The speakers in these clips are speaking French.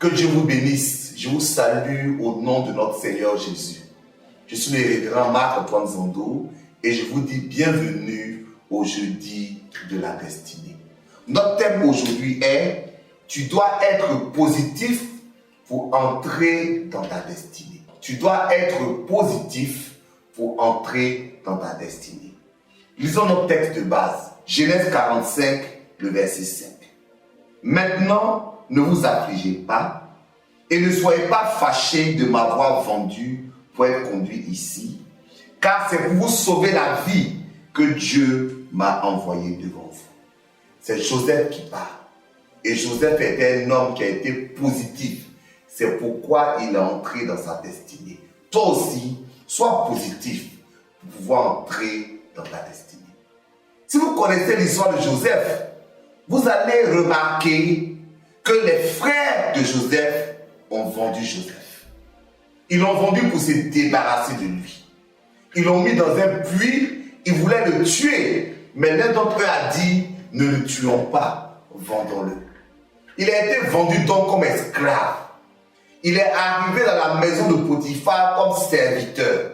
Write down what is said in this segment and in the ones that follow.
Que Dieu vous bénisse. Je vous salue au nom de notre Seigneur Jésus. Je suis le révérend Marc-Antoine Zondo et je vous dis bienvenue au jeudi de la destinée. Notre thème aujourd'hui est « Tu dois être positif pour entrer dans ta destinée. » Tu dois être positif pour entrer dans ta destinée. Lisons notre texte de base. Genèse 45, le verset 5. Maintenant, ne vous affligez pas et ne soyez pas fâchés de m'avoir vendu pour être conduit ici, car c'est pour vous sauver la vie que Dieu m'a envoyé devant vous. C'est Joseph qui parle. Et Joseph était un homme qui a été positif. C'est pourquoi il est entré dans sa destinée. Toi aussi, sois positif pour pouvoir entrer dans ta destinée. Si vous connaissez l'histoire de Joseph, vous allez remarquer que les frères de Joseph ont vendu Joseph. Ils l'ont vendu pour se débarrasser de lui. Ils l'ont mis dans un puits, ils voulaient le tuer. Mais l'un d'entre eux a dit, ne le tuons pas, vendons-le. Il a été vendu donc comme esclave. Il est arrivé dans la maison de Potiphar comme serviteur.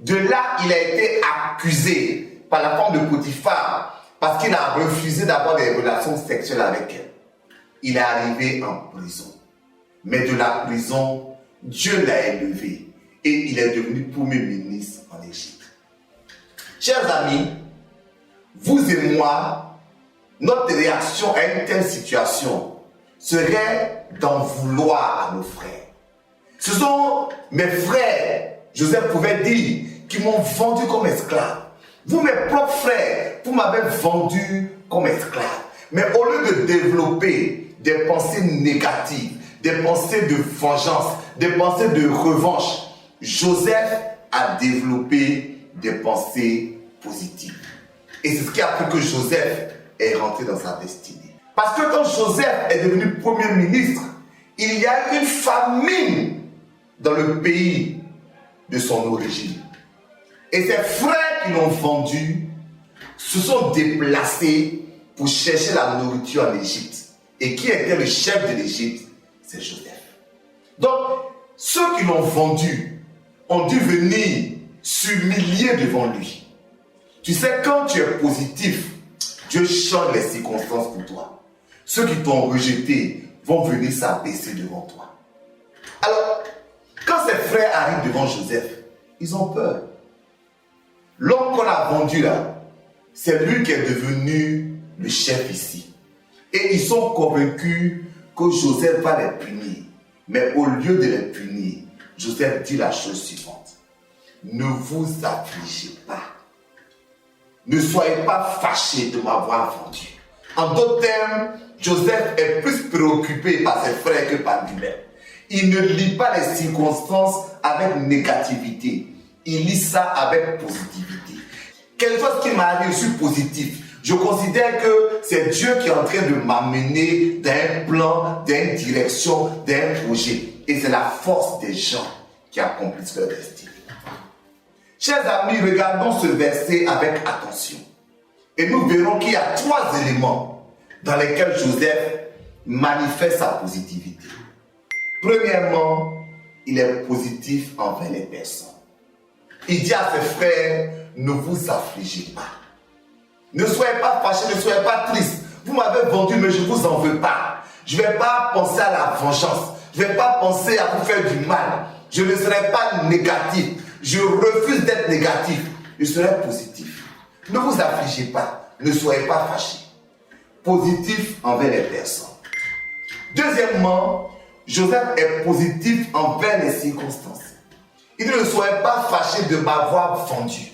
De là, il a été accusé par la femme de Potiphar parce qu'il a refusé d'avoir des relations sexuelles avec elle. Il est arrivé en prison. Mais de la prison, Dieu l'a élevé et il est devenu premier ministre en Égypte. Chers amis, vous et moi, notre réaction à une telle situation serait d'en vouloir à nos frères. Ce sont mes frères, Joseph pouvait dire, qui m'ont vendu comme esclave. Vous, mes propres frères, vous m'avez vendu comme esclave. Mais au lieu de développer des pensées négatives, des pensées de vengeance, des pensées de revanche, Joseph a développé des pensées positives. Et c'est ce qui a fait que Joseph est rentré dans sa destinée. Parce que quand Joseph est devenu premier ministre, il y a eu une famine dans le pays de son origine. Et ses frères qui l'ont vendu se sont déplacés pour chercher la nourriture en Égypte. Et qui était le chef de l'Égypte? C'est Joseph. Donc, ceux qui l'ont vendu ont dû venir s'humilier devant lui. Tu sais, quand tu es positif, Dieu change les circonstances pour toi. Ceux qui t'ont rejeté vont venir s'abaisser devant toi. Alors, quand ses frères arrivent devant Joseph, ils ont peur. L'homme qu'on a vendu là, c'est lui qui est devenu le chef ici. Et ils sont convaincus que Joseph va les punir. Mais au lieu de les punir, Joseph dit la chose suivante. Ne vous affligez pas. Ne soyez pas fâchés de m'avoir vendu. En d'autres termes, Joseph est plus préoccupé par ses frères que par lui-même. Il ne lit pas les circonstances avec négativité. Il lit ça avec positivité. Quelque chose qui m'arrive, je suis positif. Je considère que c'est Dieu qui est en train de m'amener dans un plan, dans une direction, dans un projet. Et c'est la force des gens qui accomplissent leur destinée. Chers amis, regardons ce verset avec attention. Et nous verrons qu'il y a 3 éléments dans lesquels Joseph manifeste sa positivité. Premièrement, il est positif envers les personnes. Il dit à ses frères, ne vous affligez pas. Ne soyez pas fâchés, ne soyez pas tristes. Vous m'avez vendu, mais je ne vous en veux pas. Je ne vais pas penser à la vengeance. Je ne vais pas penser à vous faire du mal. Je ne serai pas négatif. Je refuse d'être négatif. Je serai positif. Ne vous affligez pas. Ne soyez pas fâchés. Positif envers les personnes. Deuxièmement, Joseph est positif envers les circonstances. Il dit ne soyez pas fâchés de m'avoir vendu.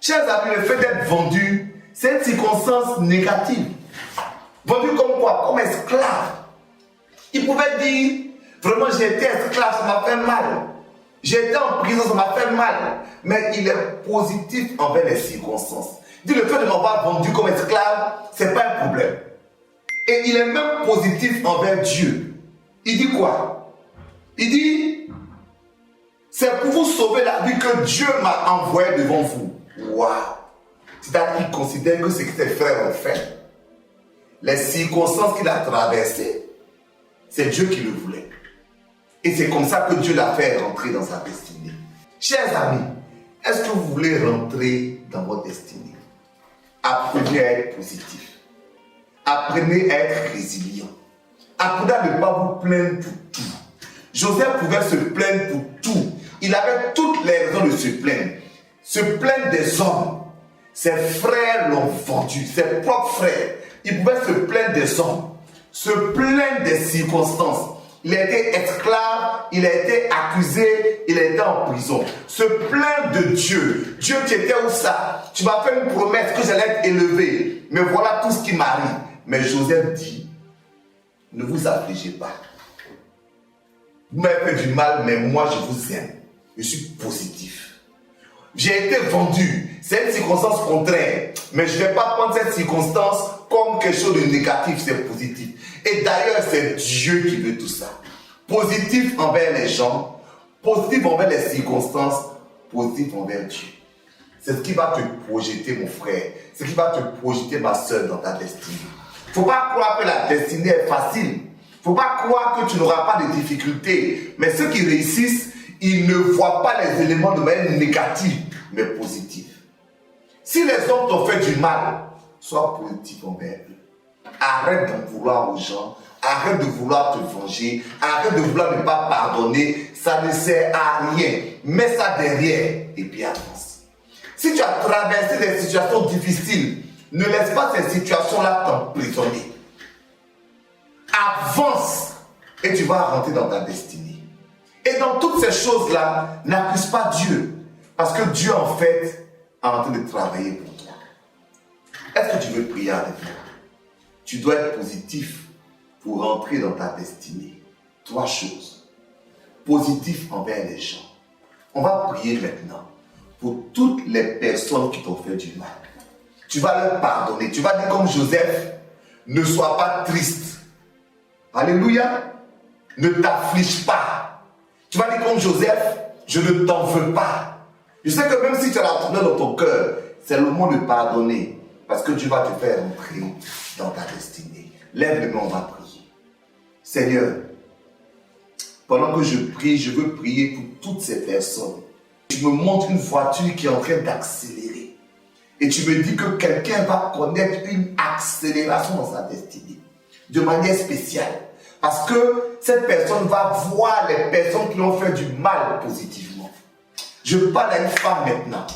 Chers amis, le fait d'être vendu, c'est une circonstance négative. Vendu comme quoi? Comme esclave. Il pouvait dire, vraiment j'ai été esclave, ça m'a fait mal. J'ai été en prison, ça m'a fait mal. Mais il est positif envers les circonstances. Il dit le fait de m'avoir vendu comme esclave, ce n'est pas un problème. Et il est même positif envers Dieu. Il dit quoi? Il dit, c'est pour vous sauver la vie que Dieu m'a envoyé devant vous. Waouh! C'est-à-dire qu'il considère que ce que ses frères ont fait, les circonstances qu'il a traversées, C'est Dieu qui le voulait. Et c'est comme ça que Dieu l'a fait rentrer dans sa destinée. Chers amis, est-ce que vous voulez rentrer dans votre destinée? Apprenez à être positif. Apprenez à être résilient. Apprenez à ne pas vous plaindre pour tout. Joseph pouvait se plaindre pour tout. Il avait toutes les raisons de se plaindre. Se plaindre des hommes. Ses frères l'ont vendu, ses propres frères. Il pouvait se plaindre des hommes. Se plaindre des circonstances. Il a été esclave, il a été accusé, il a été en prison. Se plaindre de Dieu. Dieu, tu étais où ça? Tu m'as fait une promesse que j'allais être élevé. Mais voilà tout ce qui m'arrive. Mais Joseph dit, ne vous affligez pas. Vous m'avez fait du mal, mais moi je vous aime. Je suis positif. J'ai été vendu. C'est une circonstance contraire. Mais je ne vais pas prendre cette circonstance comme quelque chose de négatif, c'est positif. Et d'ailleurs, c'est Dieu qui veut tout ça. Positif envers les gens, positif envers les circonstances, positif envers Dieu. C'est ce qui va te projeter, mon frère. C'est ce qui va te projeter, ma soeur, dans ta destinée. Il ne faut pas croire que la destinée est facile. Il ne faut pas croire que tu n'auras pas de difficultés. Mais ceux qui réussissent, ils ne voient pas les éléments de manière négative, mais positive. Si les hommes t'ont fait du mal, sois positif envers eux. Arrête d'en vouloir aux gens. Arrête de vouloir te venger. Arrête de vouloir ne pas pardonner. Ça ne sert à rien. Mets ça derrière et puis avance. Si tu as traversé des situations difficiles, ne laisse pas ces situations-là t'emprisonner. Avance et tu vas rentrer dans ta destinée. Et dans toutes ces choses-là, n'accuse pas Dieu. Parce que Dieu, en fait, est en train de travailler pour toi. Est-ce que tu veux prier avec moi? Tu dois être positif pour rentrer dans ta destinée. 3 choses. Positif envers les gens. On va prier maintenant pour toutes les personnes qui t'ont fait du mal. Tu vas leur pardonner. Tu vas dire comme Joseph, ne sois pas triste. Alléluia. Ne t'afflige pas. Tu vas dire comme Joseph, je ne t'en veux pas. Je sais que même si tu as la douleur dans ton cœur, c'est le moment de pardonner. Parce que Dieu va te faire entrer dans ta destinée. Lève les mains, on va prier. Seigneur, pendant que je prie, je veux prier pour toutes ces personnes. Tu me montres une voiture qui est en train d'accélérer. Et tu me dis que quelqu'un va connaître une accélération dans sa destinée. De manière spéciale. Parce que cette personne va voir les personnes qui l'ont fait du mal positivement. Je parle à une femme maintenant.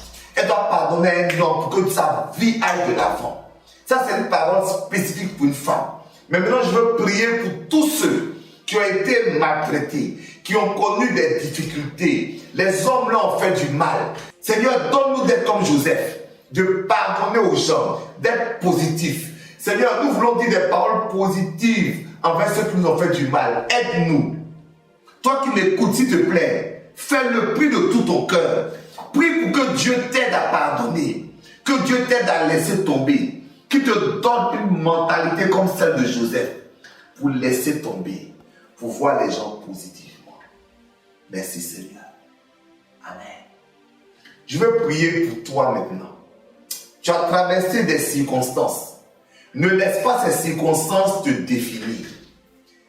Elle doit pardonner à un homme pour que sa vie aille de l'avant. Ça, c'est une parole spécifique pour une femme. Mais maintenant, je veux prier pour tous ceux qui ont été maltraités, qui ont connu des difficultés. Les hommes là ont fait du mal. Seigneur, donne-nous d'être comme Joseph, de pardonner aux gens, d'être positifs. Seigneur, nous voulons dire des paroles positives envers ceux qui nous ont fait du mal. Aide-nous. Toi qui m'écoutes, s'il te plaît, fais le prix de tout ton cœur. Prie pour que Dieu t'aide à pardonner, que Dieu t'aide à laisser tomber, qu'il te donne une mentalité comme celle de Joseph pour laisser tomber, pour voir les gens positivement. Merci Seigneur. Amen. Je veux prier pour toi maintenant. Tu as traversé des circonstances. Ne laisse pas ces circonstances te définir.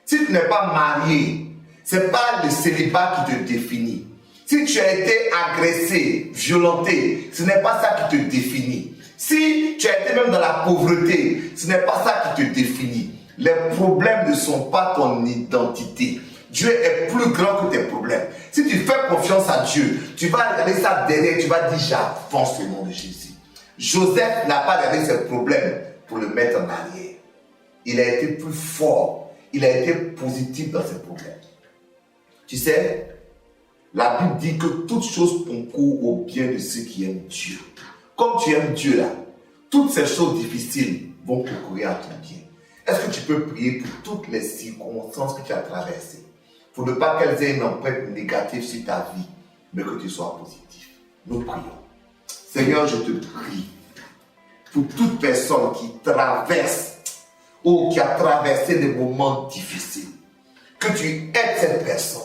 Si tu n'es pas marié, ce n'est pas le célibat qui te définit. Si tu as été agressé, violenté, ce n'est pas ça qui te définit. Si tu as été même dans la pauvreté, ce n'est pas ça qui te définit. Les problèmes ne sont pas ton identité. Dieu est plus grand que tes problèmes. Si tu fais confiance à Dieu, tu vas regarder ça derrière, tu vas dire j'avance au nom de Jésus. Joseph n'a pas regardé ses problèmes pour le mettre en arrière. Il a été plus fort. Il a été positif dans ses problèmes. Tu sais, la Bible dit que toute chose concourt au bien de ceux qui aiment Dieu. Comme tu aimes Dieu là, toutes ces choses difficiles vont concourir à ton bien. Est-ce que tu peux prier pour toutes les circonstances que tu as traversées, pour ne pas qu'elles aient une empreinte négative sur ta vie, mais que tu sois positif? Nous prions. Seigneur, je te prie pour toute personne qui traverse ou qui a traversé des moments difficiles, que tu aides cette personne.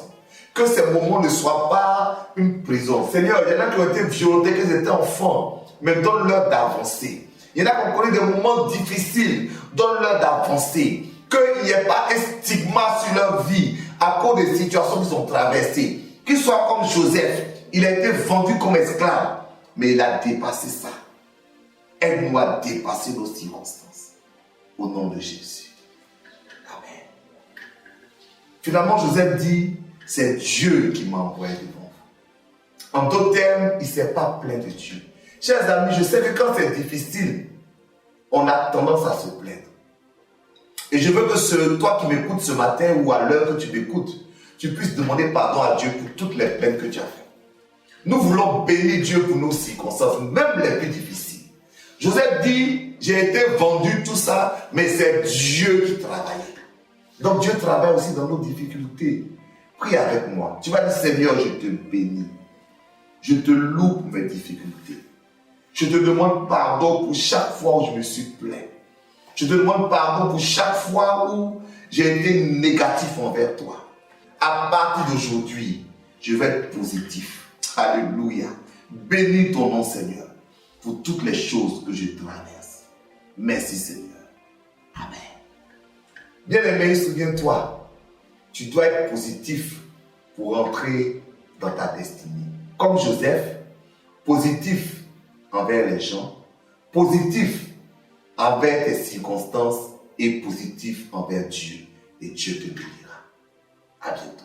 Que ces moments ne soient pas une prison. Seigneur, il y en a qui ont été violentés quand ils étaient enfants, mais donne-leur d'avancer. Il y en a qui ont connu des moments difficiles, donne-leur d'avancer. qu'il n'y ait pas un stigma sur leur vie à cause des situations qu'ils ont traversées. Qu'ils soient comme Joseph, il a été vendu comme esclave, mais il a dépassé ça. Aide-nous à dépasser nos circonstances. Au nom de Jésus. Amen. Finalement, Joseph dit, c'est Dieu qui m'a envoyé devant vous. En d'autres termes, il ne s'est pas plaint de Dieu. Chers amis, je sais que quand c'est difficile, on a tendance à se plaindre. Et je veux que toi qui m'écoutes ce matin ou à l'heure que tu m'écoutes, tu puisses demander pardon à Dieu pour toutes les plaintes que tu as faites. Nous voulons bénir Dieu pour nos circonstances, même les plus difficiles. Joseph dit, j'ai été vendu, tout ça, mais c'est Dieu qui travaille. Donc Dieu travaille aussi dans nos difficultés. Prie avec moi. Tu vas dire, Seigneur, je te bénis. Je te loue pour mes difficultés. Je te demande pardon pour chaque fois où je me suis plaint. Je te demande pardon pour chaque fois où j'ai été négatif envers toi. À partir d'aujourd'hui, je vais être positif. Alléluia. Bénis ton nom, Seigneur, pour toutes les choses que je traverse. Merci, Seigneur. Amen. Bien-aimé, souviens-toi, tu dois être positif pour entrer dans ta destinée. Comme Joseph, positif envers les gens, positif envers tes circonstances et positif envers Dieu. Et Dieu te bénira. À bientôt.